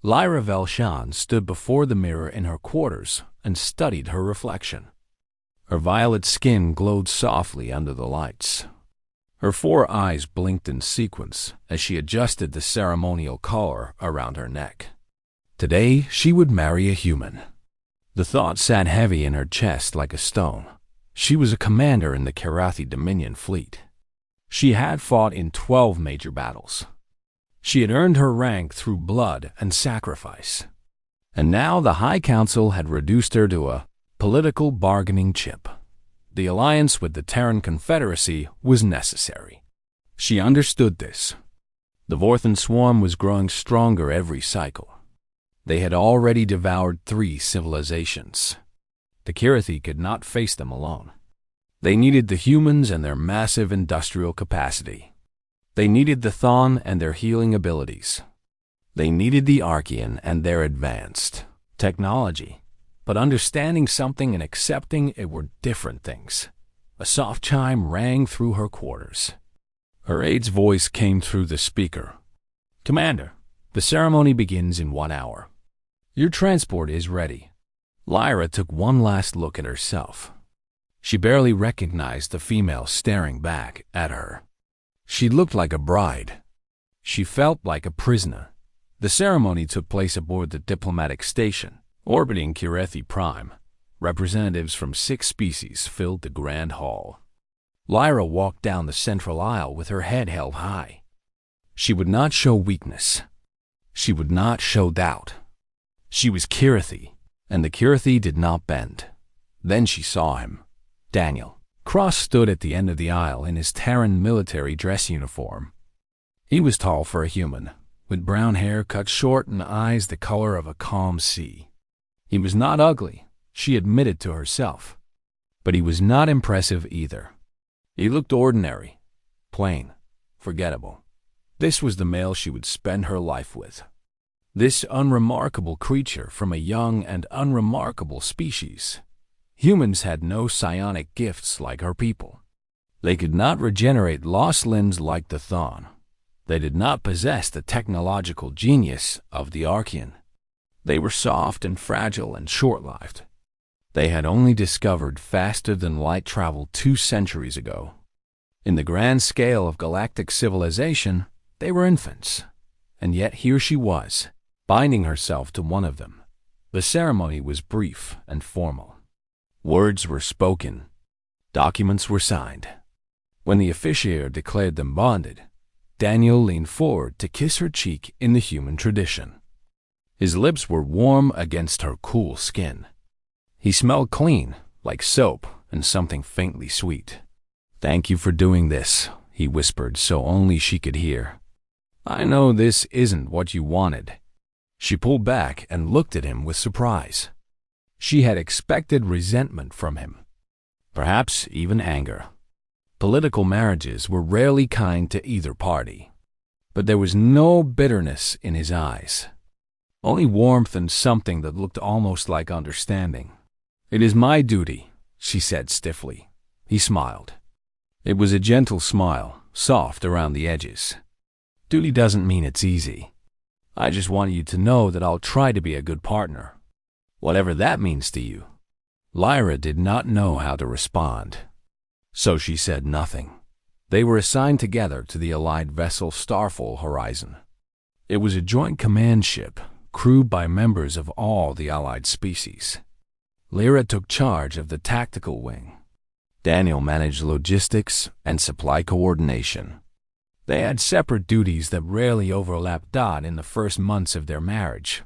Lyra Velshan stood before the mirror in her quarters and studied her reflection. Her violet skin glowed softly under the lights. Her 4 eyes blinked in sequence as she adjusted the ceremonial collar around her neck. Today, she would marry a human. The thought sat heavy in her chest like a stone. She was a commander in the Karathi Dominion fleet. She had fought in 12 major battles. She had earned her rank through blood and sacrifice. And now the High Council had reduced her to a political bargaining chip. The alliance with the Terran Confederacy was necessary. She understood this. The Vorthan swarm was growing stronger every cycle. They had already devoured 3 civilizations. The Kirathi could not face them alone. They needed the humans and their massive industrial capacity. They needed the Thon and their healing abilities. They needed the Archean and their advanced technology. But understanding something and accepting it were different things. A soft chime rang through her quarters. Her aide's voice came through the speaker. "Commander, the ceremony begins in 1 hour. Your transport is ready." Lyra took one last look at herself. She barely recognized the female staring back at her. She looked like a bride. She felt like a prisoner. The ceremony took place aboard the diplomatic station, orbiting Kirathi Prime. Representatives from 6 species filled the grand hall. Lyra walked down the central aisle with her head held high. She would not show weakness. She would not show doubt. She was Kirathi, and the Kirathi did not bend. Then she saw him. Daniel. Cross stood at the end of the aisle in his Terran military dress uniform. He was tall for a human, with brown hair cut short and eyes the color of a calm sea. He was not ugly, she admitted to herself, but he was not impressive either. He looked ordinary, plain, forgettable. This was the male she would spend her life with. This unremarkable creature from a young and unremarkable species. Humans had no psionic gifts like her people. They could not regenerate lost limbs like the Thon. They did not possess the technological genius of the Archean. They were soft and fragile and short-lived. They had only discovered faster-than-light travel 2 centuries ago. In the grand scale of galactic civilization, they were infants. And yet here she was, binding herself to one of them. The ceremony was brief and formal. Words were spoken. Documents were signed. When the officier declared them bonded, Daniel leaned forward to kiss her cheek in the human tradition. His lips were warm against her cool skin. He smelled clean, like soap and something faintly sweet. "Thank you for doing this," he whispered so only she could hear. "I know this isn't what you wanted." She pulled back and looked at him with surprise. She had expected resentment from him, perhaps even anger. Political marriages were rarely kind to either party, but there was no bitterness in his eyes, only warmth and something that looked almost like understanding. "It is my duty," she said stiffly. He smiled. It was a gentle smile, soft around the edges. "Duty doesn't mean it's easy. I just want you to know that I'll try to be a good partner. Whatever that means to you." Lyra did not know how to respond, so she said nothing. They were assigned together to the Allied vessel Starfall Horizon. It was a joint command ship, crewed by members of all the Allied species. Lyra took charge of the tactical wing. Daniel managed logistics and supply coordination. They had separate duties that rarely overlapped. In the first months of their marriage,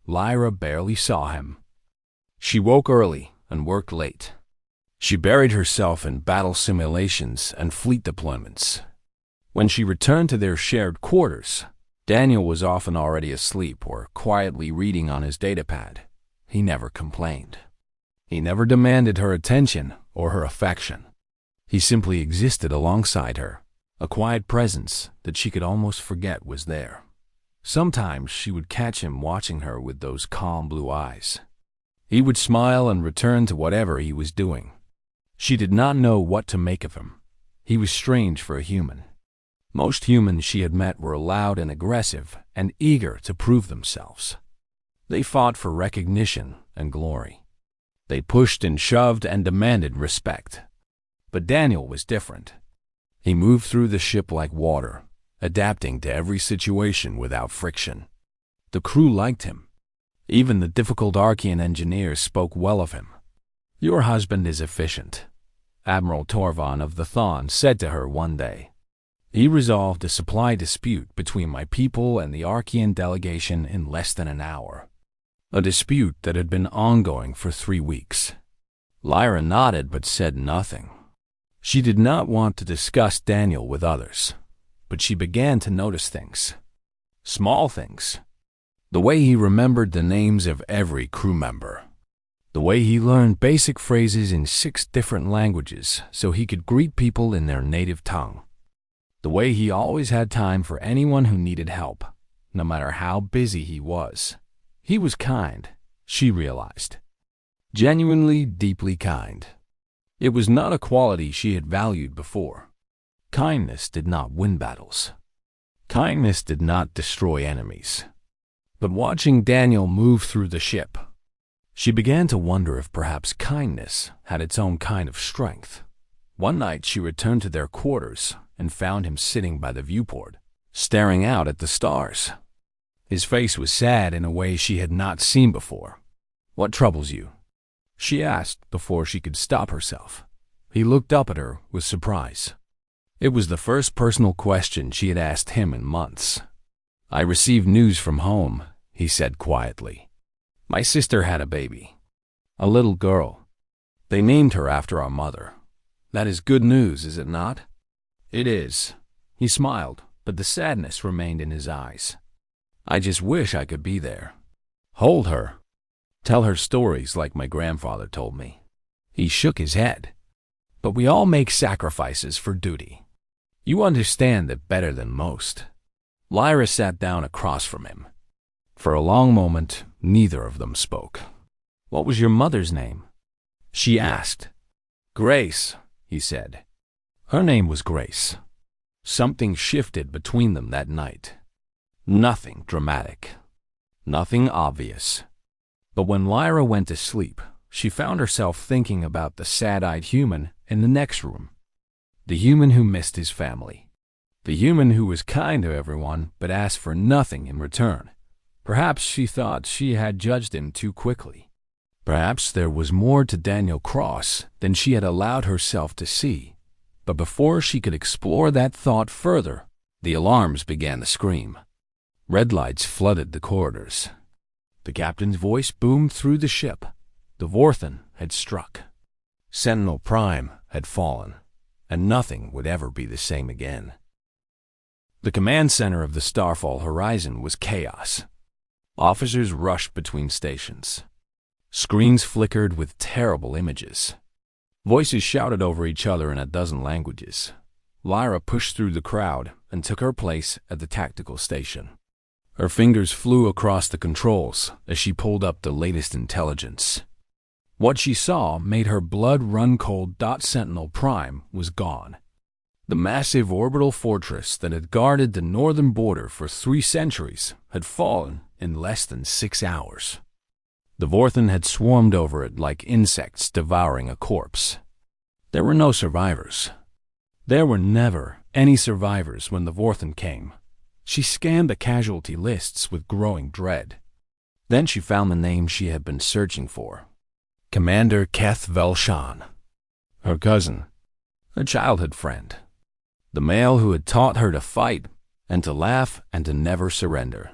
Lyra barely saw him. She woke early and worked late. She buried herself in battle simulations and fleet deployments. When she returned to their shared quarters, Daniel was often already asleep or quietly reading on his datapad. He never complained. He never demanded her attention or her affection. He simply existed alongside her, a quiet presence that she could almost forget was there. Sometimes she would catch him watching her with those calm blue eyes. He would smile and return to whatever he was doing. She did not know what to make of him. He was strange for a human. Most humans she had met were loud and aggressive and eager to prove themselves. They fought for recognition and glory. They pushed and shoved and demanded respect. But Daniel was different. He moved through the ship like water, adapting to every situation without friction. The crew liked him. Even the difficult Archean engineers spoke well of him. "Your husband is efficient," Admiral Torvon of the Thon said to her one day. "He resolved a supply dispute between my people and the Archean delegation in less than an hour." A dispute that had been ongoing for 3 weeks. Lyra nodded but said nothing. She did not want to discuss Daniel with others, but she began to notice things. Small things. The way he remembered the names of every crew member. The way he learned basic phrases in 6 different languages so he could greet people in their native tongue. The way he always had time for anyone who needed help, no matter how busy he was. He was kind, she realized. Genuinely, deeply kind. It was not a quality she had valued before. Kindness did not win battles. Kindness did not destroy enemies. But watching Daniel move through the ship, she began to wonder if perhaps kindness had its own kind of strength. One night she returned to their quarters and found him sitting by the viewport, staring out at the stars. His face was sad in a way she had not seen before. "What troubles you?" she asked before she could stop herself. He looked up at her with surprise. It was the first personal question she had asked him in months. "I received news from home," he said quietly. "My sister had a baby. A little girl. They named her after our mother. That is good news, is it not?" "It is." He smiled, but the sadness remained in his eyes. "I just wish I could be there. Hold her. Tell her stories like my grandfather told me." He shook his head. "But we all make sacrifices for duty. You understand that better than most." Lyra sat down across from him. For a long moment, neither of them spoke. "What was your mother's name?" she asked. "Grace," he said. Her name was Grace. Something shifted between them that night. Nothing dramatic. Nothing obvious. But when Lyra went to sleep, she found herself thinking about the sad-eyed human in the next room. The human who missed his family. The human who was kind to everyone but asked for nothing in return. Perhaps she thought she had judged him too quickly. Perhaps there was more to Daniel Cross than she had allowed herself to see. But before she could explore that thought further, the alarms began to scream. Red lights flooded the corridors. The captain's voice boomed through the ship. The Vorthan had struck. Sentinel Prime had fallen, and nothing would ever be the same again. The command center of the Starfall horizon was chaos. Officers rushed between stations. Screens flickered with terrible images. Voices shouted over each other in a dozen languages. Lyra pushed through the crowd and took her place at the tactical station. Her fingers flew across the controls as she pulled up the latest intelligence. What she saw made her blood run cold. Sentinel Prime was gone. The massive orbital fortress that had guarded the northern border for 3 centuries had fallen in less than 6 hours. The Vorthan had swarmed over it like insects devouring a corpse. There were no survivors. There were never any survivors when the Vorthan came. She scanned the casualty lists with growing dread. Then she found the name she had been searching for. Commander Keth Velshan. Her cousin. A childhood friend. The male who had taught her to fight and to laugh and to never surrender.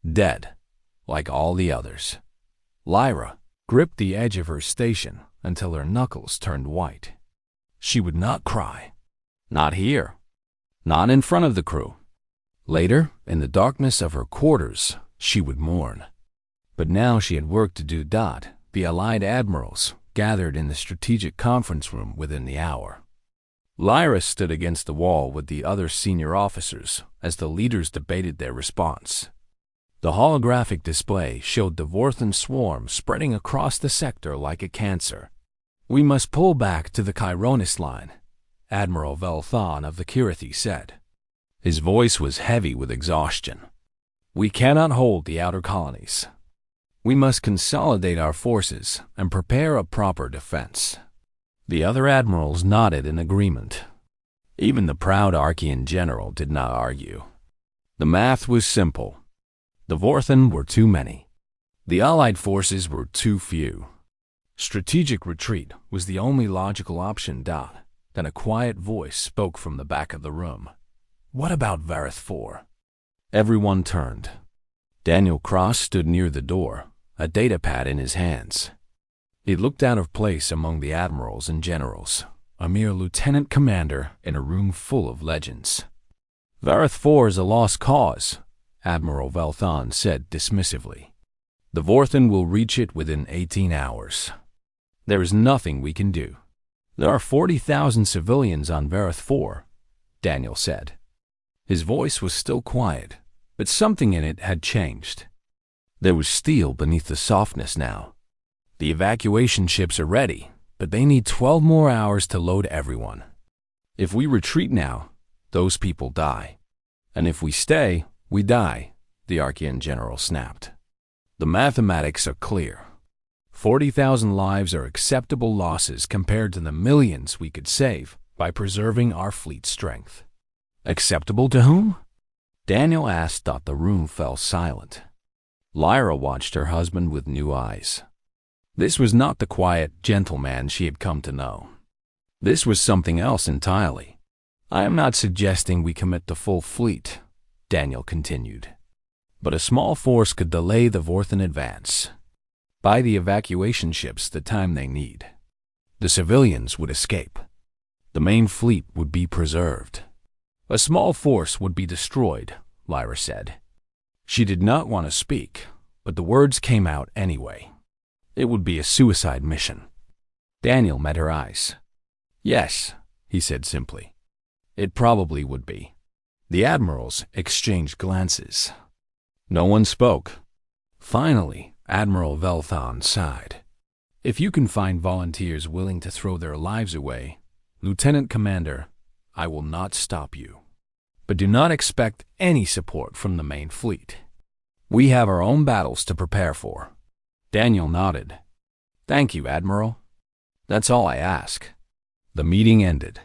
Dead, like all the others. Lyra gripped the edge of her station until her knuckles turned white. She would not cry. Not here. Not in front of the crew. Later, in the darkness of her quarters, she would mourn. But now she had work to do. The Allied admirals gathered in the strategic conference room within the hour. Lyra stood against the wall with the other senior officers as the leaders debated their response. The holographic display showed the Vorthan swarm spreading across the sector like a cancer. "We must pull back to the Chironis line," Admiral Velthon of the Kirathi said. His voice was heavy with exhaustion. "We cannot hold the outer colonies. We must consolidate our forces and prepare a proper defense." The other admirals nodded in agreement. Even the proud Archean general did not argue. The math was simple. The Vorthen were too many. The Allied forces were too few. Strategic retreat was the only logical option. Then a quiet voice spoke from the back of the room. "What about Vareth IV?" Everyone turned. Daniel Cross stood near the door, a datapad in his hands. He looked out of place among the admirals and generals, a mere lieutenant commander in a room full of legends. "Vareth IV is a lost cause," Admiral Velthon said dismissively. "The Vorthen will reach it within 18 hours. There is nothing we can do." "There are 40,000 civilians on Vareth IV," Daniel said. His voice was still quiet, but something in it had changed. There was steel beneath the softness now. "The evacuation ships are ready, but they need 12 more hours to load everyone. If we retreat now, those people die. And if we stay, we die," the Archean general snapped. "The mathematics are clear. 40,000 lives are acceptable losses compared to the millions we could save by preserving our fleet strength." "Acceptable to whom?" Daniel asked. The room fell silent. Lyra watched her husband with new eyes. This was not the quiet, gentle man she had come to know. This was something else entirely. "I am not suggesting we commit the full fleet," Daniel continued. "But a small force could delay the Vorthen advance. Buy the evacuation ships the time they need. The civilians would escape. The main fleet would be preserved. A small force would be destroyed," Lyra said. She did not want to speak, but the words came out anyway. It would be a suicide mission. Daniel met her eyes. "Yes," he said simply. "It probably would be." The admirals exchanged glances. No one spoke. Finally, Admiral Velthon sighed. "If you can find volunteers willing to throw their lives away, Lieutenant Commander, I will not stop you. But do not expect any support from the main fleet. We have our own battles to prepare for." Daniel nodded. "Thank you, Admiral. That's all I ask." The meeting ended.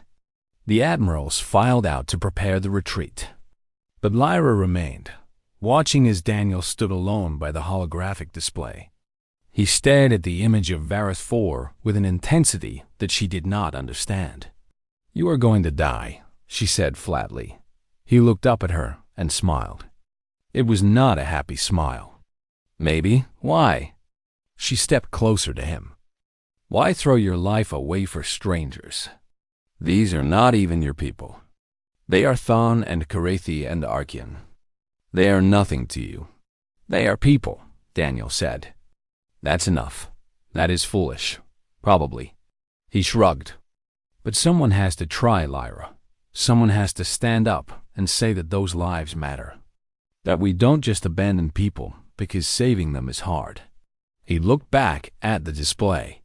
The admirals filed out to prepare the retreat. But Lyra remained, watching as Daniel stood alone by the holographic display. He stared at the image of Vareth IV with an intensity that she did not understand. "You are going to die," she said flatly. He looked up at her and smiled. It was not a happy smile. "Maybe. Why?" She stepped closer to him. "Why throw your life away for strangers? These are not even your people. They are Thon and Karathi and Archean. They are nothing to you." "They are people," Daniel said. "That's enough. That is foolish. Probably." He shrugged. "But someone has to try, Lyra. Someone has to stand up and say that those lives matter. That we don't just abandon people because saving them is hard." He looked back at the display.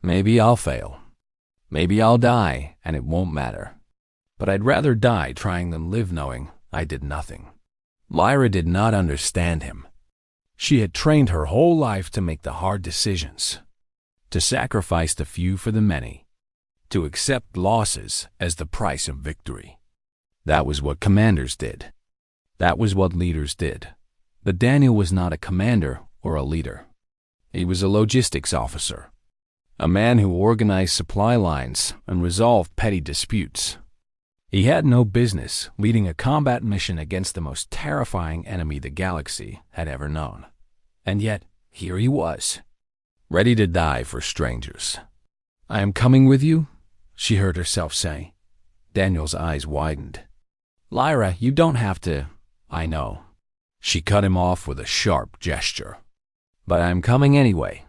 "Maybe I'll fail. Maybe I'll die and it won't matter. But I'd rather die trying than live knowing I did nothing." Lyra did not understand him. She had trained her whole life to make the hard decisions, to sacrifice the few for the many, to accept losses as the price of victory. That was what commanders did. That was what leaders did. But Daniel was not a commander or a leader. He was a logistics officer, a man who organized supply lines and resolved petty disputes. He had no business leading a combat mission against the most terrifying enemy the galaxy had ever known. And yet, here he was, ready to die for strangers. "I am coming with you," she heard herself say. Daniel's eyes widened. "Lyra, you don't have to." "I know." She cut him off with a sharp gesture. "But I'm coming anyway.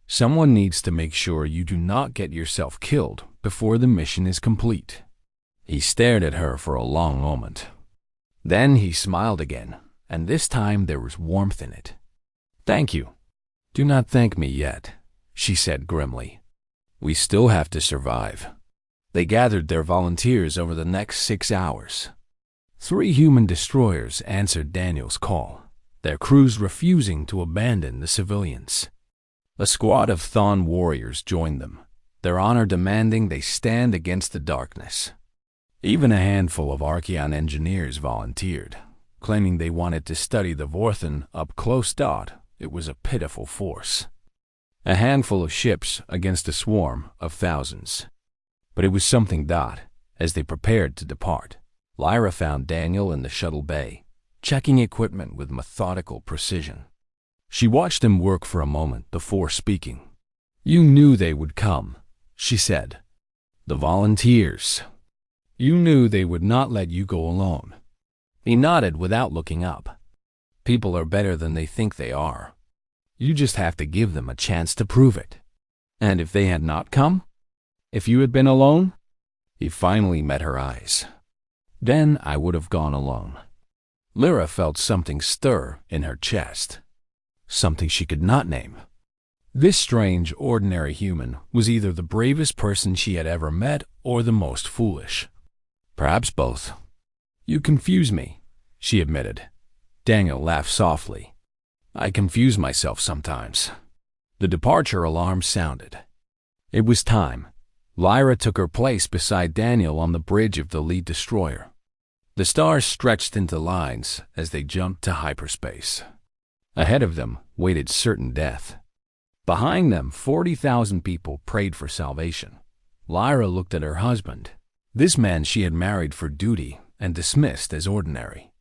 Someone needs to make sure you do not get yourself killed before the mission is complete." He stared at her for a long moment. Then he smiled again, and this time there was warmth in it. "Thank you." "Do not thank me yet," she said grimly. "We still have to survive." They gathered their volunteers over the next 6 hours. 3 human destroyers answered Daniel's call. their crews refusing to abandon the civilians. A squad of Thon warriors joined them, their honor demanding they stand against the darkness. Even a handful of Archean engineers volunteered, claiming they wanted to study the Vorthen up close. It was a pitiful force. A handful of ships against a swarm of thousands. But it was something. As they prepared to depart, Lyra found Daniel in the shuttle bay, checking equipment with methodical precision. She watched him work for a moment before speaking. "You knew they would come," she said. "The volunteers. You knew they would not let you go alone." He nodded without looking up. "People are better than they think they are. You just have to give them a chance to prove it." "And if they had not come? If you had been alone?" He finally met her eyes. "Then I would have gone alone." Lyra felt something stir in her chest. Something she could not name. This strange, ordinary human was either the bravest person she had ever met or the most foolish. Perhaps both. "You confuse me," she admitted. Daniel laughed softly. "I confuse myself sometimes." The departure alarm sounded. It was time. Lyra took her place beside Daniel on the bridge of the lead destroyer. The stars stretched into lines as they jumped to hyperspace. Ahead of them waited certain death. Behind them, 40,000 people prayed for salvation. Lyra looked at her husband, this man she had married for duty and dismissed as ordinary.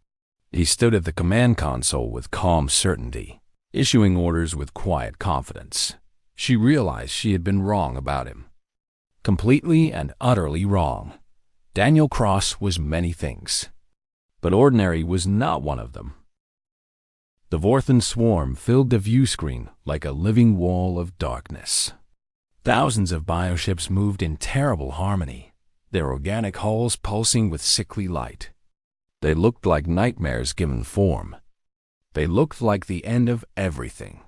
He stood at the command console with calm certainty, issuing orders with quiet confidence. She realized she had been wrong about him. Completely and utterly wrong. Daniel Cross was many things, but ordinary was not one of them. The Vorthen swarm filled the view screen like a living wall of darkness. Thousands of bioships moved in terrible harmony, their organic hulls pulsing with sickly light. They looked like nightmares given form. They looked like the end of everything.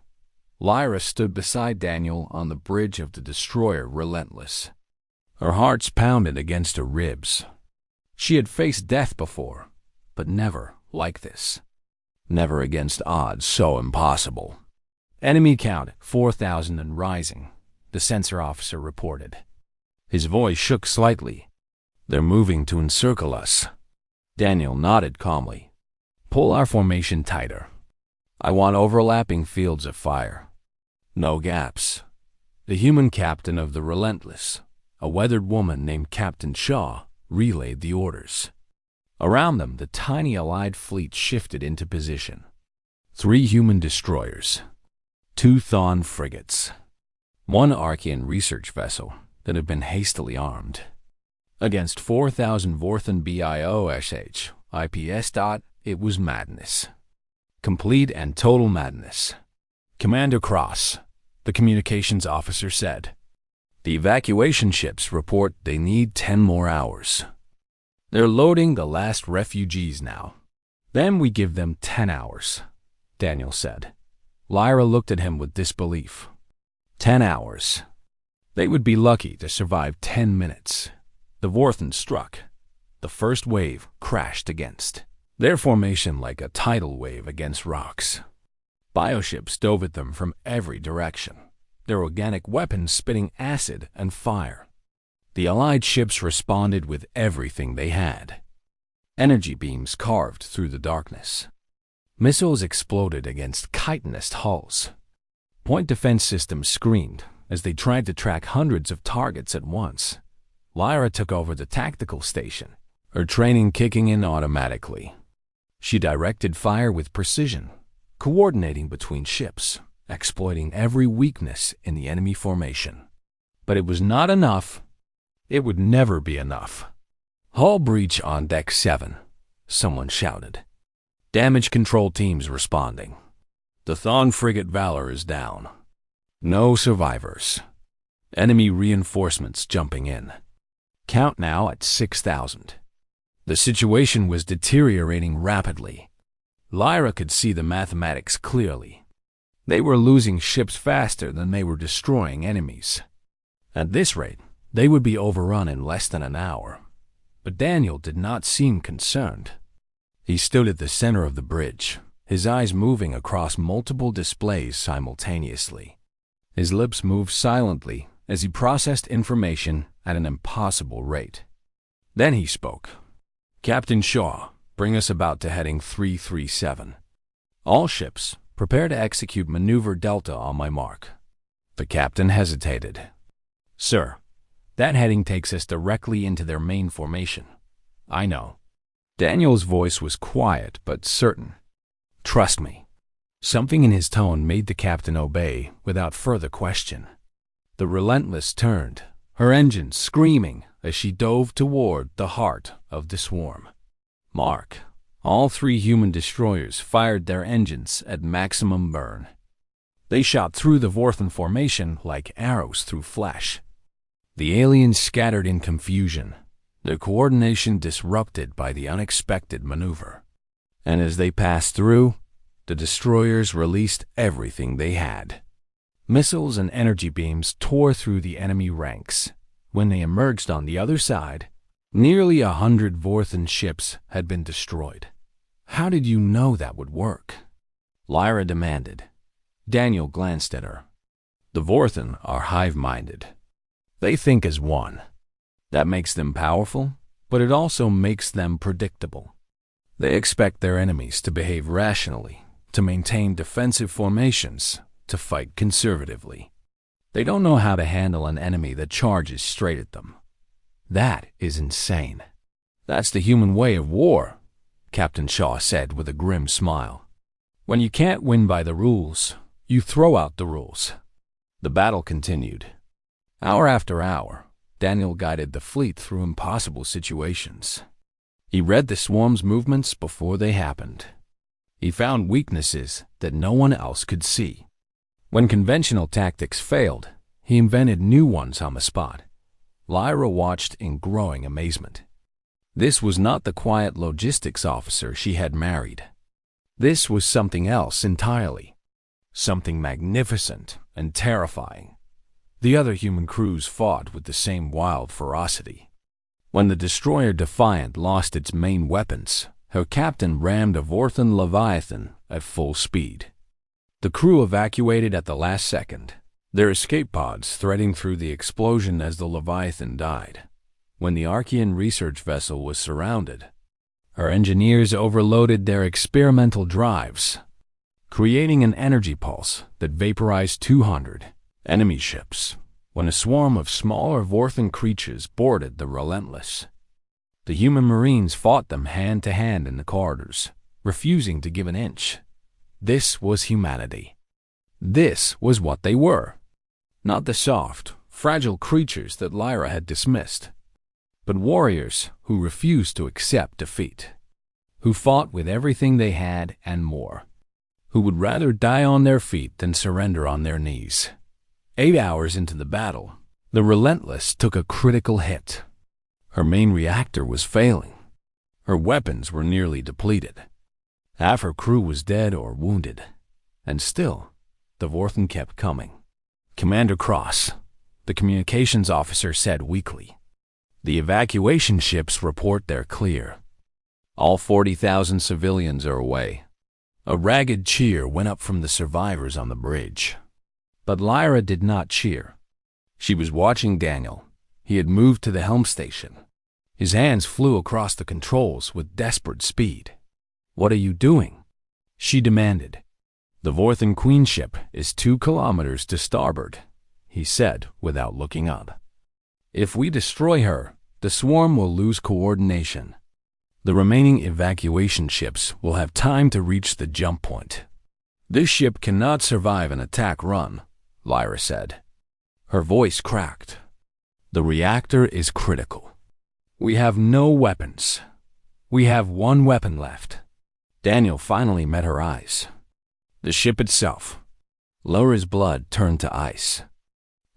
Lyra stood beside Daniel on the bridge of the destroyer Relentless. Her heart pounded against her ribs. She had faced death before, but never like this. Never against odds so impossible. "Enemy count 4,000 and rising," the sensor officer reported. His voice shook slightly. "They're moving to encircle us." Daniel nodded calmly. "Pull our formation tighter. I want overlapping fields of fire. No gaps." The human captain of the Relentless, a weathered woman named Captain Shaw, relayed the orders. Around them, the tiny Allied fleet shifted into position. 3 human destroyers, 2 Thon frigates, 1 Archean research vessel that had been hastily armed. Against 4,000 Vorthen BIOSH IPS. It was madness. Complete and total madness. "Commander Cross," the communications officer said. "The evacuation ships report they need 10 more hours. They're loading the last refugees now. Then we give them 10 hours, Daniel said. Lyra looked at him with disbelief. 10 hours. They would be lucky to survive 10 minutes. The Vorthen struck. The first wave crashed against their formation like a tidal wave against rocks. Bioships dove at them from every direction, their organic weapons spitting acid and fire. The Allied ships responded with everything they had. Energy beams carved through the darkness. Missiles exploded against chitinous hulls. Point defense systems screamed as they tried to track hundreds of targets at once. Lyra took over the tactical station, her training kicking in automatically. She directed fire with precision, coordinating between ships, exploiting every weakness in the enemy formation. But it was not enough. It would never be enough. "Hull breach on Deck 7, someone shouted. Damage control teams responding. The Thon frigate Valor is down. No survivors. Enemy reinforcements jumping in. Count now at 6,000. The situation was deteriorating rapidly. Lyra could see the mathematics clearly. They were losing ships faster than they were destroying enemies. At this rate, they would be overrun in less than an hour. But Daniel did not seem concerned. He stood at the center of the bridge, his eyes moving across multiple displays simultaneously. His lips moved silently as he processed information at an impossible rate. Then he spoke. "Captain Shaw, bring us about to heading 337. All ships, prepare to execute Maneuver Delta on my mark." The captain hesitated. "Sir, that heading takes us directly into their main formation." "I know." Daniel's voice was quiet but certain. "Trust me." Something in his tone made the captain obey without further question. The Relentless turned, her engines screaming as she dove toward the heart of the swarm. Mark. All 3 human destroyers fired their engines at maximum burn. They shot through the Vorthan formation like arrows through flesh. The aliens scattered in confusion, their coordination disrupted by the unexpected maneuver. And as they passed through, the destroyers released everything they had. Missiles and energy beams tore through the enemy ranks. When they emerged on the other side, nearly 100 Vorthan ships had been destroyed. "How did you know that would work?" Lyra demanded. Daniel glanced at her. "The Vorthan are hive-minded. They think as one. That makes them powerful, but it also makes them predictable. They expect their enemies to behave rationally, to maintain defensive formations, to fight conservatively. They don't know how to handle an enemy that charges straight at them. That is insane." "That's the human way of war," Captain Shaw said with a grim smile. "When you can't win by the rules, you throw out the rules." The battle continued. Hour after hour, Daniel guided the fleet through impossible situations. He read the swarm's movements before they happened. He found weaknesses that no one else could see. When conventional tactics failed, he invented new ones on the spot. Lyra watched in growing amazement. This was not the quiet logistics officer she had married. This was something else entirely. Something magnificent and terrifying. The other human crews fought with the same wild ferocity. When the destroyer Defiant lost its main weapons, her captain rammed a Vorthan Leviathan at full speed. The crew evacuated at the last second, their escape pods threading through the explosion as the Leviathan died. When the Archean research vessel was surrounded, her engineers overloaded their experimental drives, creating an energy pulse that vaporized 200 enemy ships when a swarm of smaller Vorthan creatures boarded the Relentless. The human marines fought them hand-to-hand in the corridors, refusing to give an inch. This was humanity. This was what they were. Not the soft, fragile creatures that Lyra had dismissed, but warriors who refused to accept defeat, who fought with everything they had and more, who would rather die on their feet than surrender on their knees. 8 hours into the battle, the Relentless took a critical hit. Her main reactor was failing. Her weapons were nearly depleted. Half her crew was dead or wounded. And still, the Vorthan kept coming. "Commander Cross," the communications officer said weakly. "The evacuation ships report they're clear. All 40,000 civilians are away." A ragged cheer went up from the survivors on the bridge. But Lyra did not cheer. She was watching Daniel. He had moved to the helm station. His hands flew across the controls with desperate speed. "What are you doing?" she demanded. "The Vorthan Queen ship is 2 kilometers to starboard," he said without looking up. "If we destroy her, the swarm will lose coordination. The remaining evacuation ships will have time to reach the jump point. This ship cannot survive an attack run," Lyra said. Her voice cracked. "The reactor is critical. We have no weapons. We have one weapon left." Daniel finally met her eyes. The ship itself. Lyra's blood turned to ice.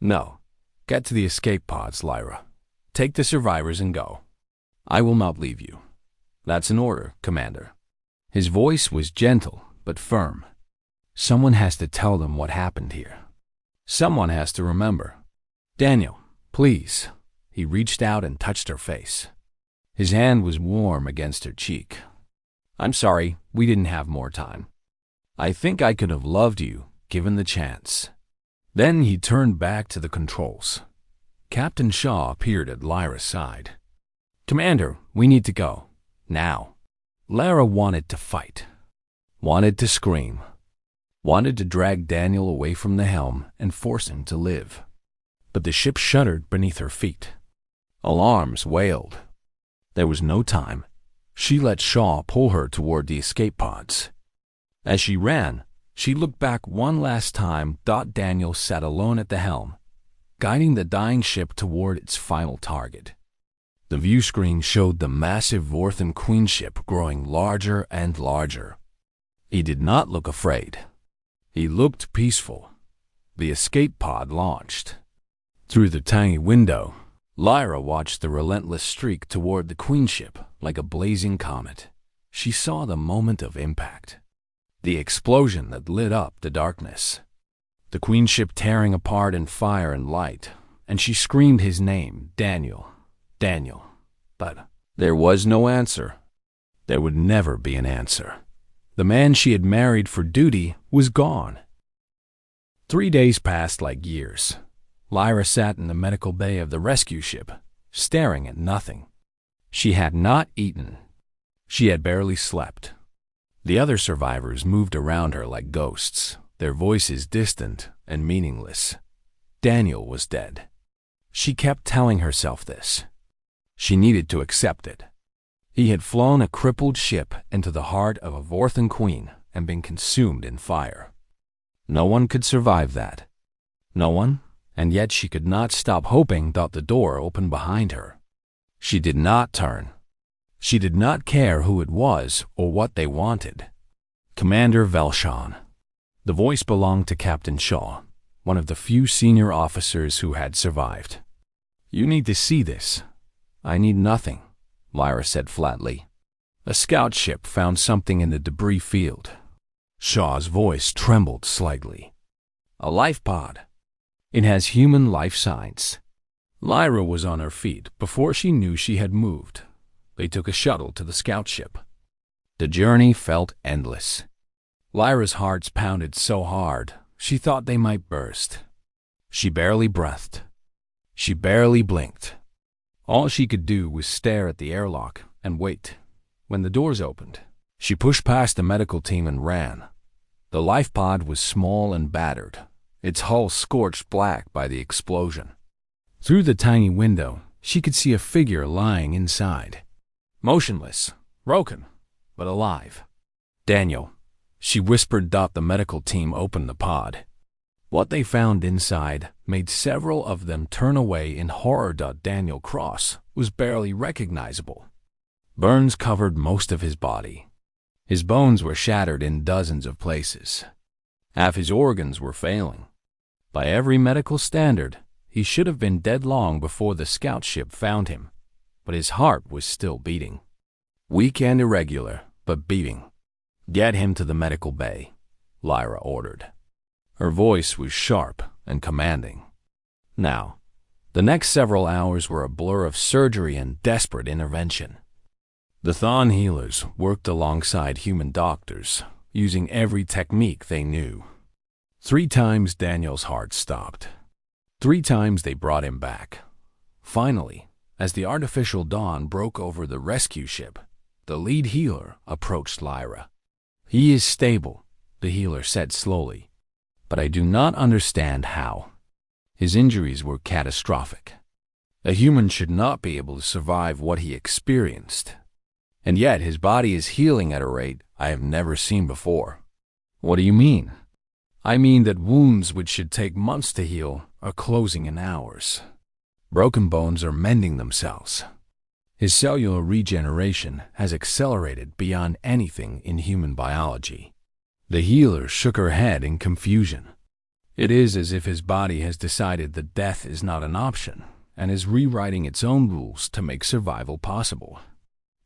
"No. Get to the escape pods, Lyra. Take the survivors and go. I will not leave you." "That's an order, Commander." His voice was gentle but firm. Someone has to tell them what happened here. Someone has to remember. "Daniel, please." He reached out and touched her face. His hand was warm against her cheek. "I'm sorry, we didn't have more time." I think I could have loved you, given the chance." Then he turned back to the controls. Captain Shaw appeared at Lyra's side. "Commander, we need to go. Now." Lyra wanted to fight, wanted to scream, wanted to drag Daniel away from the helm and force him to live. But the ship shuddered beneath her feet. Alarms wailed. There was no time. She let Shaw pull her toward the escape pods. As she ran, she looked back one last time. Daniel sat alone at the helm, guiding the dying ship toward its final target. The view screen showed the massive Vorthan Queen ship growing larger and larger. He did not look afraid. He looked peaceful. The escape pod launched. Through the tiny window, Lyra watched the relentless streak toward the Queen ship like a blazing comet. She saw the moment of impact, the explosion that lit up the darkness, the Queen ship tearing apart in fire and light, and she screamed his name, Daniel, Daniel. But there was no answer. There would never be an answer. The man she had married for duty was gone. 3 days passed like years. Lyra sat in the medical bay of the rescue ship, staring at nothing. She had not eaten. She had barely slept. The other survivors moved around her like ghosts, their voices distant and meaningless. Daniel was dead. She kept telling herself this. She needed to accept it. He had flown a crippled ship into the heart of a Vorthan queen and been consumed in fire. No one could survive that. No one, and yet she could not stop hoping that the door opened behind her. She did not turn. She did not care who it was or what they wanted. Commander Velshan. The voice belonged to Captain Shaw, one of the few senior officers who had survived. "You need to see this." "I need nothing," Lyra said flatly. "A scout ship found something in the debris field." Shaw's voice trembled slightly. "A life pod. It has human life signs." Lyra was on her feet before she knew she had moved. They took a shuttle to the scout ship. The journey felt endless. Lyra's heart pounded so hard, she thought they might burst. She barely breathed. She barely blinked. All she could do was stare at the airlock and wait. When the doors opened, she pushed past the medical team and ran. The life pod was small and battered, its hull scorched black by the explosion. Through the tiny window, she could see a figure lying inside. Motionless, broken, but alive. "Daniel," she whispered. The medical team opened the pod. What they found inside made several of them turn away in horror. Daniel Cross was barely recognizable. Burns covered most of his body. His bones were shattered in dozens of places. Half his organs were failing. By every medical standard, he should have been dead long before the scout ship found him, but his heart was still beating. Weak and irregular, but beating. "Get him to the medical bay," Lyra ordered. Her voice was sharp and commanding. Now, the next several hours were a blur of surgery and desperate intervention. The Thon healers worked alongside human doctors, using every technique they knew. 3 times Daniel's heart stopped. 3 times they brought him back. Finally, as the artificial dawn broke over the rescue ship, the lead healer approached Lyra. "He is stable," the healer said slowly, "but I do not understand how. His injuries were catastrophic. A human should not be able to survive what he experienced. And yet his body is healing at a rate I have never seen before." "What do you mean?" "I mean that wounds which should take months to heal are closing in hours. Broken bones are mending themselves. His cellular regeneration has accelerated beyond anything in human biology." The healer shook her head in confusion. "It is as if his body has decided that death is not an option and is rewriting its own rules to make survival possible."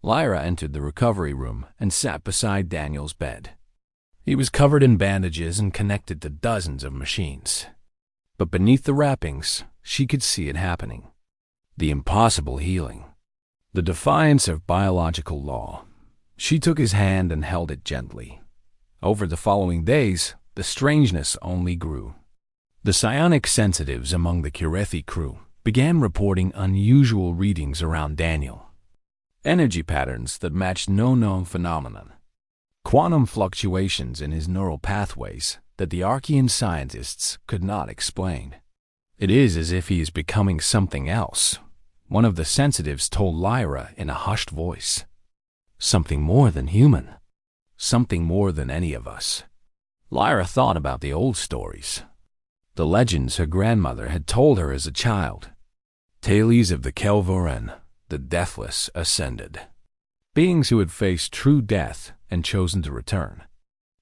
Lyra entered the recovery room and sat beside Daniel's bed. He was covered in bandages and connected to dozens of machines. But beneath the wrappings, she could see it happening. The impossible healing. The defiance of biological law. She took his hand and held it gently. Over the following days, the strangeness only grew. The psionic sensitives among the Kurethi crew began reporting unusual readings around Daniel. Energy patterns that matched no known phenomenon. Quantum fluctuations in his neural pathways that the Archean scientists could not explain. It is as if he is becoming something else, one of the sensitives told Lyra in a hushed voice. Something more than human. Something more than any of us. Lyra thought about the old stories. The legends her grandmother had told her as a child. Tales of the Kelvoren, the deathless ascended. Beings who had faced true death and chosen to return.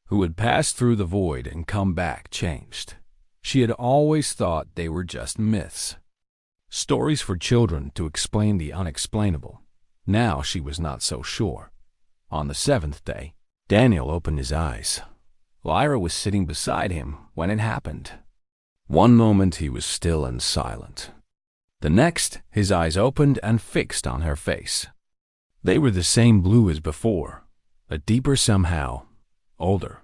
Who had passed through the void and come back changed. She had always thought they were just myths. Stories for children to explain the unexplainable. Now she was not so sure. On the seventh day, Daniel opened his eyes. Lyra was sitting beside him when it happened. One moment he was still and silent. The next, his eyes opened and fixed on her face. They were the same blue as before, but deeper somehow, older,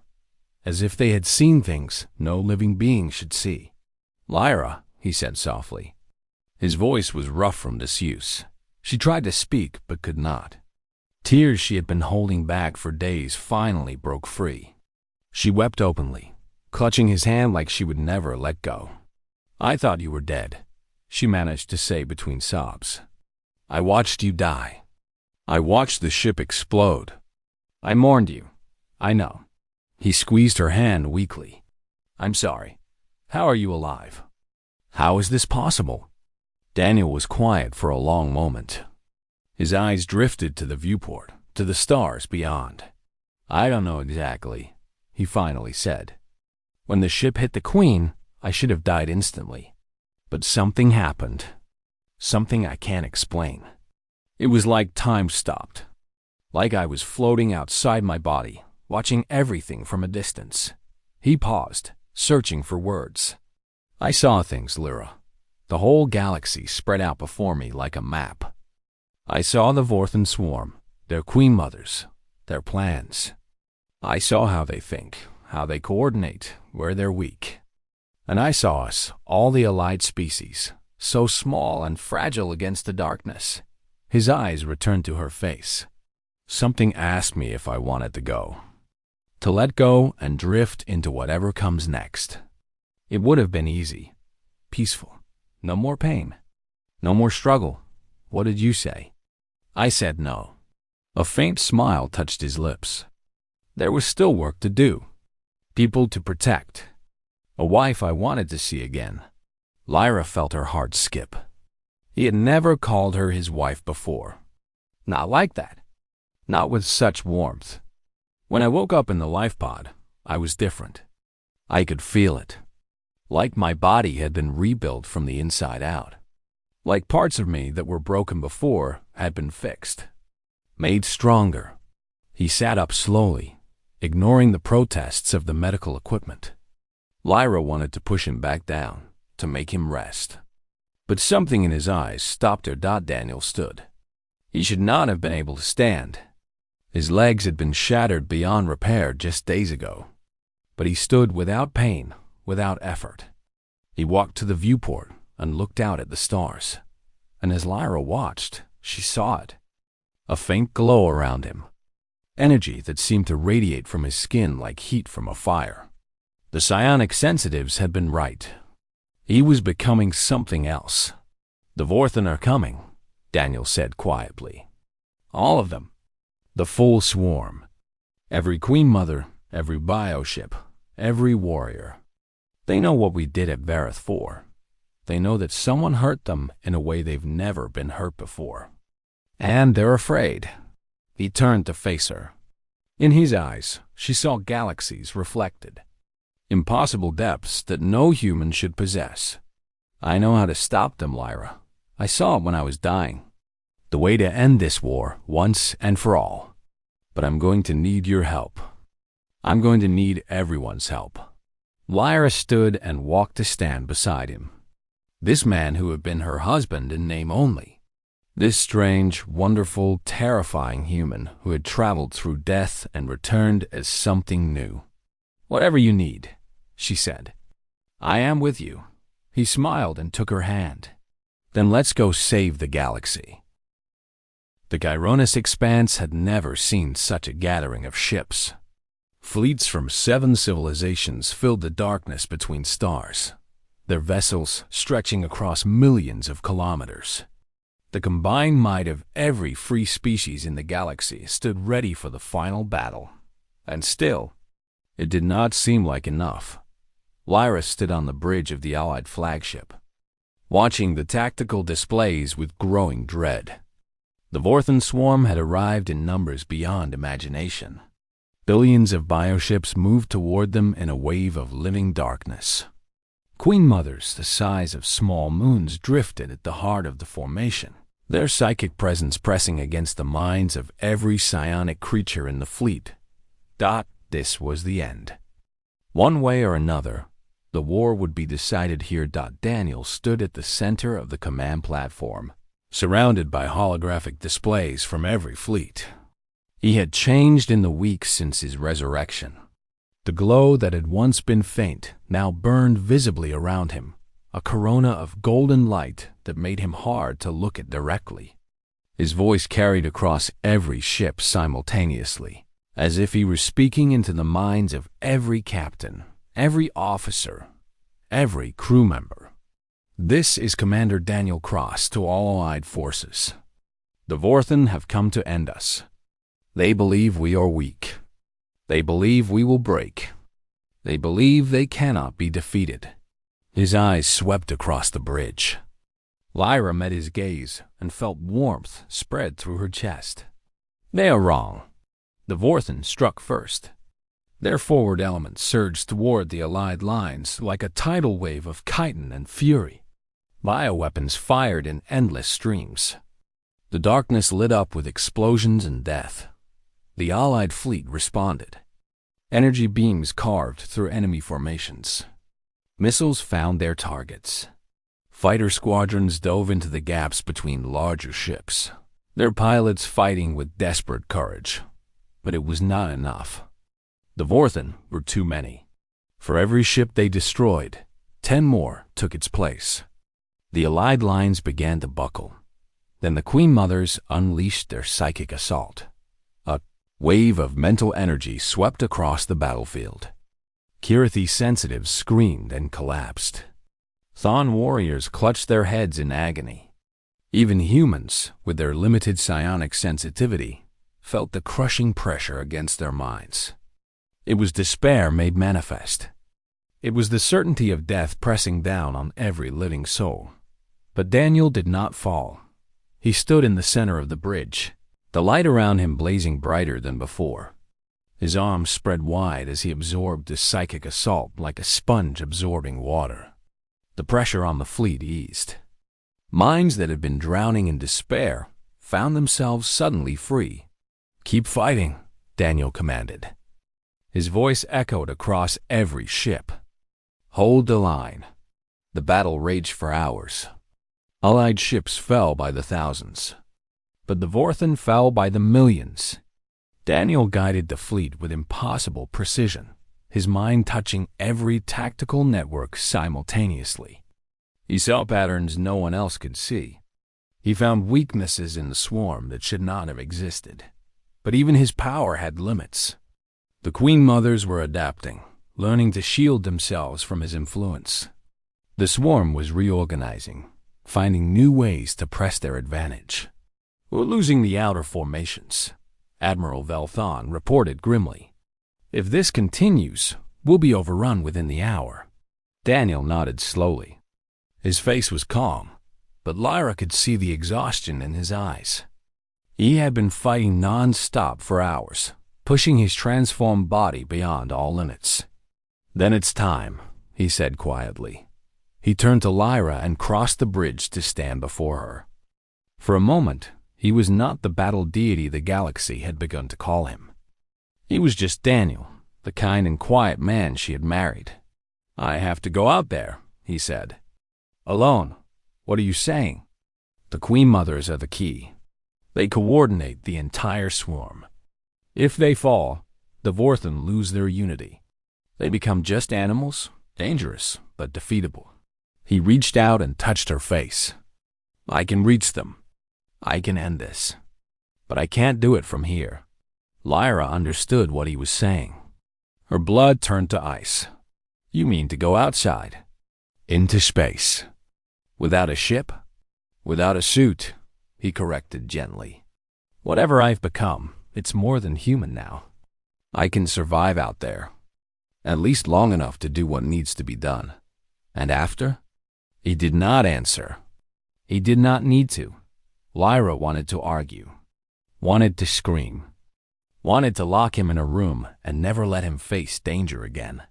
as if they had seen things no living being should see. "Lyra," he said softly. His voice was rough from disuse. She tried to speak but could not. Tears she had been holding back for days finally broke free. She wept openly, clutching his hand like she would never let go. "I thought you were dead," she managed to say between sobs. "I watched you die. I watched the ship explode. I mourned you. I know." He squeezed her hand weakly. "I'm sorry. How are you alive? How is this possible?" Daniel was quiet for a long moment. His eyes drifted to the viewport, to the stars beyond. "I don't know exactly," he finally said. "When the ship hit the Queen, I should have died instantly. But something happened. Something I can't explain. It was like time stopped. Like I was floating outside my body, watching everything from a distance." He paused, searching for words. "I saw things, Lyra. The whole galaxy spread out before me like a map. I saw the Vorthan swarm, their queen mothers, their plans. I saw how they think, how they coordinate, where they're weak. And I saw us, all the allied species, so small and fragile against the darkness." His eyes returned to her face. "Something asked me if I wanted to go. To let go and drift into whatever comes next. It would have been easy, peaceful. No more pain. No more struggle. What did you say?" I said no. A faint smile touched his lips. There was still work to do. People to protect. A wife I wanted to see again. Lyra felt her heart skip. He had never called her his wife before. Not like that. Not with such warmth. When I woke up in the life pod, I was different. I could feel it. Like my body had been rebuilt from the inside out. Like parts of me that were broken before had been fixed. Made stronger. He sat up slowly, ignoring the protests of the medical equipment. Lyra wanted to push him back down, to make him rest. But something in his eyes stopped her. Daniel stood. He should not have been able to stand. His legs had been shattered beyond repair just days ago. But he stood without pain, without effort. He walked to the viewport and looked out at the stars. And as Lyra watched, she saw it. A faint glow around him. Energy that seemed to radiate from his skin like heat from a fire. The psionic sensitives had been right. He was becoming something else. "The Vorthan are coming," Daniel said quietly. "All of them. The full swarm. Every queen mother, every bioship, every warrior. They know what we did at Vareth 4. They know that someone hurt them in a way they've never been hurt before. And they're afraid." He turned to face her. In his eyes, she saw galaxies reflected. Impossible depths that no human should possess. "I know how to stop them, Lyra. I saw it when I was dying. The way to end this war once and for all. But I'm going to need your help. I'm going to need everyone's help." Lyra stood and walked to stand beside him. This man who had been her husband in name only. This strange, wonderful, terrifying human who had traveled through death and returned as something new. "Whatever you need," she said. "I am with you." He smiled and took her hand. "Then let's go save the galaxy." The Gyronus expanse had never seen such a gathering of ships. Fleets from 7 civilizations filled the darkness between stars, their vessels stretching across millions of kilometers. The combined might of every free species in the galaxy stood ready for the final battle. And still, it did not seem like enough. Lyra stood on the bridge of the Allied flagship, watching the tactical displays with growing dread. The Vorthan swarm had arrived in numbers beyond imagination. Billions of bioships moved toward them in a wave of living darkness. Queen mothers the size of small moons drifted at the heart of the formation, their psychic presence pressing against the minds of every psionic creature in the fleet. This was the end. One way or another, the war would be decided here. Daniel stood at the center of the command platform, surrounded by holographic displays from every fleet. He had changed in the weeks since his resurrection. The glow that had once been faint now burned visibly around him, a corona of golden light that made him hard to look at directly. His voice carried across every ship simultaneously, as if he were speaking into the minds of every captain, every officer, every crew member. "This is Commander Daniel Cross to all Allied forces. The Vorthan have come to end us. They believe we are weak. They believe we will break. They believe they cannot be defeated." His eyes swept across the bridge. Lyra met his gaze and felt warmth spread through her chest. "They are wrong." The Vorthan struck first. Their forward element surged toward the Allied lines like a tidal wave of chitin and fury. Bioweapons fired in endless streams. The darkness lit up with explosions and death. The Allied fleet responded. Energy beams carved through enemy formations. Missiles found their targets. Fighter squadrons dove into the gaps between larger ships, their pilots fighting with desperate courage. But it was not enough. The Vorthan were too many. For every ship they destroyed, 10 more took its place. The Allied lines began to buckle. Then the Queen Mothers unleashed their psychic assault. A wave of mental energy swept across the battlefield. Kirathi sensitives screamed and collapsed. Thon warriors clutched their heads in agony. Even humans, with their limited psionic sensitivity, felt the crushing pressure against their minds. It was despair made manifest. It was the certainty of death pressing down on every living soul. But Daniel did not fall. He stood in the center of the bridge, the light around him blazing brighter than before. His arms spread wide as he absorbed the psychic assault like a sponge absorbing water. The pressure on the fleet eased. Minds that had been drowning in despair found themselves suddenly free. "Keep fighting," Daniel commanded. His voice echoed across every ship. "Hold the line." The battle raged for hours. Allied ships fell by the thousands, but the Vorthan fell by the millions. Daniel guided the fleet with impossible precision, his mind touching every tactical network simultaneously. He saw patterns no one else could see. He found weaknesses in the swarm that should not have existed. But even his power had limits. The Queen Mothers were adapting, learning to shield themselves from his influence. The swarm was reorganizing, finding new ways to press their advantage. "We're losing the outer formations," Admiral Velthon reported grimly. "If this continues, we'll be overrun within the hour." Daniel nodded slowly. His face was calm, but Lyra could see the exhaustion in his eyes. He had been fighting non-stop for hours, pushing his transformed body beyond all limits. "Then it's time," he said quietly. He turned to Lyra and crossed the bridge to stand before her. For a moment, he was not the battle deity the galaxy had begun to call him. He was just Daniel, the kind and quiet man she had married. "I have to go out there," he said. "Alone? What are you saying?" "The Queen Mothers are the key. They coordinate the entire swarm. If they fall, the Vorthan lose their unity. They become just animals, dangerous, but defeatable. He reached out and touched her face. I can reach them. I can end this. But I can't do it from here. Lyra understood what he was saying. Her blood turned to ice. You mean to go outside? Into space. Without a ship? Without a suit, he corrected gently. Whatever I've become, it's more than human now. I can survive out there. At least long enough to do what needs to be done. And after? He did not answer. He did not need to. Lyra wanted to argue. Wanted to scream. Wanted to lock him in a room and never let him face danger again.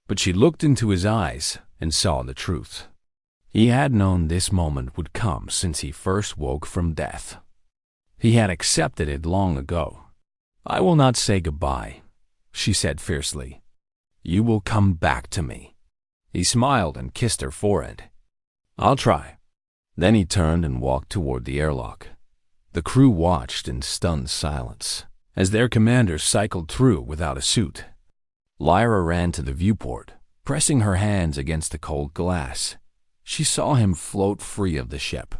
But she looked into his eyes and saw the truth. He had known this moment would come since he first woke from death. He had accepted it long ago. I will not say goodbye, she said fiercely. You will come back to me. He smiled and kissed her forehead. I'll try. Then he turned and walked toward the airlock. The crew watched in stunned silence as their commander cycled through without a suit. Lyra ran to the viewport, pressing her hands against the cold glass. She saw him float free of the ship,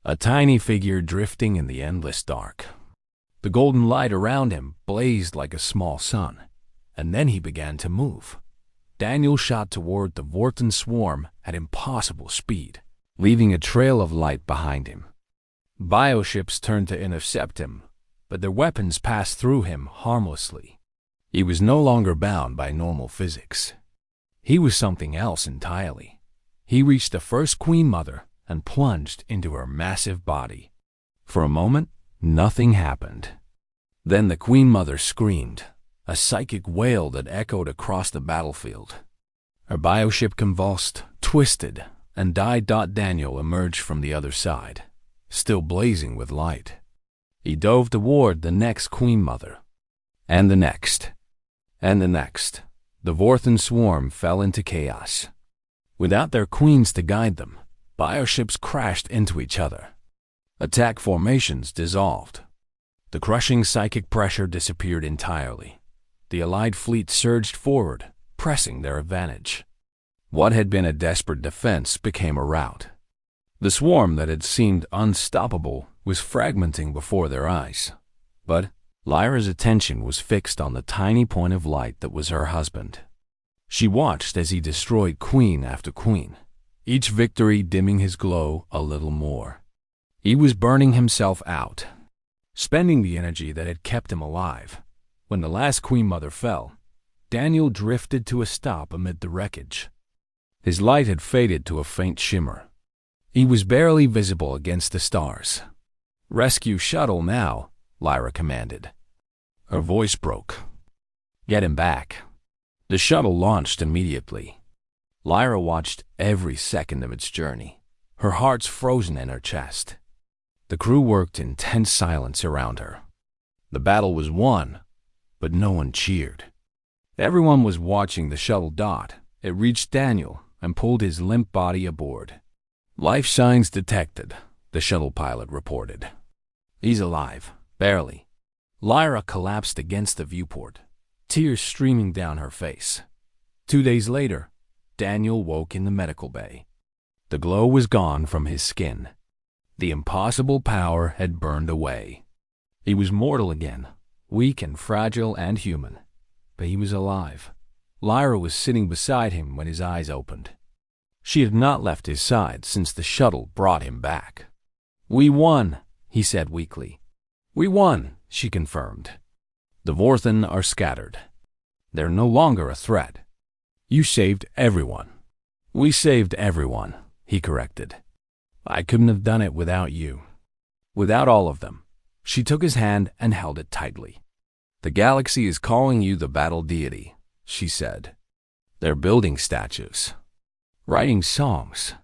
a tiny figure drifting in the endless dark. The golden light around him blazed like a small sun, and then he began to move. Daniel shot toward the Vorten swarm at impossible speed, leaving a trail of light behind him. Bioships turned to intercept him, but their weapons passed through him harmlessly. He was no longer bound by normal physics. He was something else entirely. He reached the first Queen Mother and plunged into her massive body. For a moment, nothing happened. Then the Queen Mother screamed, a psychic wail that echoed across the battlefield. Her bioship convulsed, twisted, and died. Daniel emerged from the other side, still blazing with light. He dove toward the next Queen Mother, and the next, and the next. The Vorten swarm fell into chaos. Without their queens to guide them, bioships crashed into each other. Attack formations dissolved. The crushing psychic pressure disappeared entirely. The Allied fleet surged forward, pressing their advantage. What had been a desperate defense became a rout. The swarm that had seemed unstoppable was fragmenting before their eyes. But Lyra's attention was fixed on the tiny point of light that was her husband. She watched as he destroyed queen after queen, each victory dimming his glow a little more. He was burning himself out, spending the energy that had kept him alive. When the last Queen Mother fell, Daniel drifted to a stop amid the wreckage. His light had faded to a faint shimmer. He was barely visible against the stars. Rescue shuttle now, Lyra commanded. Her voice broke. Get him back. The shuttle launched immediately. Lyra watched every second of its journey, her heart frozen in her chest. The crew worked in tense silence around her. The battle was won, but no one cheered. Everyone was watching the shuttle dot. It reached Daniel and pulled his limp body aboard. Life signs detected, the shuttle pilot reported. He's alive, barely. Lyra collapsed against the viewport, tears streaming down her face. 2 days later, Daniel woke in the medical bay. The glow was gone from his skin. The impossible power had burned away. He was mortal again, weak and fragile and human, but he was alive. Lyra was sitting beside him when his eyes opened. She had not left his side since the shuttle brought him back. We won, he said weakly. We won, she confirmed. The Vorten are scattered. They're no longer a threat. You saved everyone. We saved everyone, he corrected. I couldn't have done it without you. Without all of them. She took his hand and held it tightly. The galaxy is calling you the battle deity, she said. They're building statues, writing songs.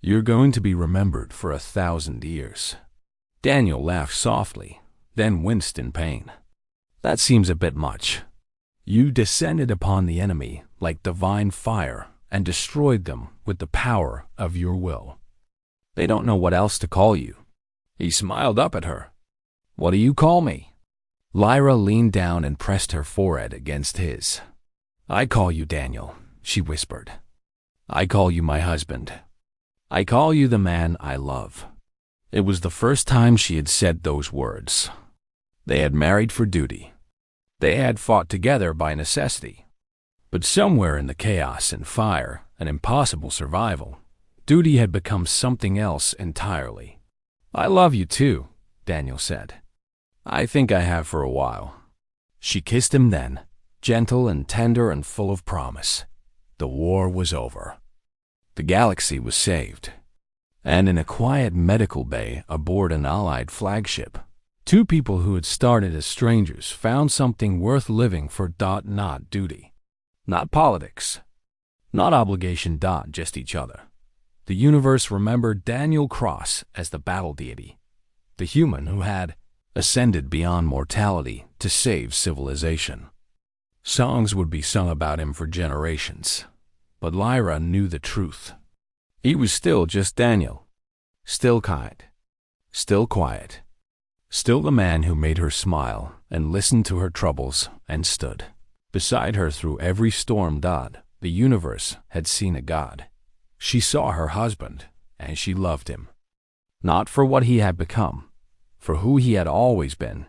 You're going to be remembered for 1,000 years. Daniel laughed softly, then winced in pain. That seems a bit much. You descended upon the enemy like divine fire and destroyed them with the power of your will. They don't know what else to call you. He smiled up at her. What do you call me? Lyra leaned down and pressed her forehead against his. I call you Daniel, she whispered. I call you my husband. I call you the man I love. It was the first time she had said those words. They had married for duty. They had fought together by necessity. But somewhere in the chaos and fire and impossible survival, duty had become something else entirely. I love you too, Daniel said. I think I have for a while. She kissed him then, gentle and tender and full of promise. The war was over. The galaxy was saved. And in a quiet medical bay aboard an Allied flagship, two people who had started as strangers found something worth living for. Not duty. Not politics. Not obligation. Just each other. The universe remembered Daniel Cross as the battle deity, the human who had ascended beyond mortality to save civilization. Songs would be sung about him for generations, but Lyra knew the truth. He was still just Daniel, still kind, still quiet, still the man who made her smile and listened to her troubles and stood beside her through every storm. The universe had seen a god. She saw her husband, and she loved him. Not for what he had become, for who he had always been,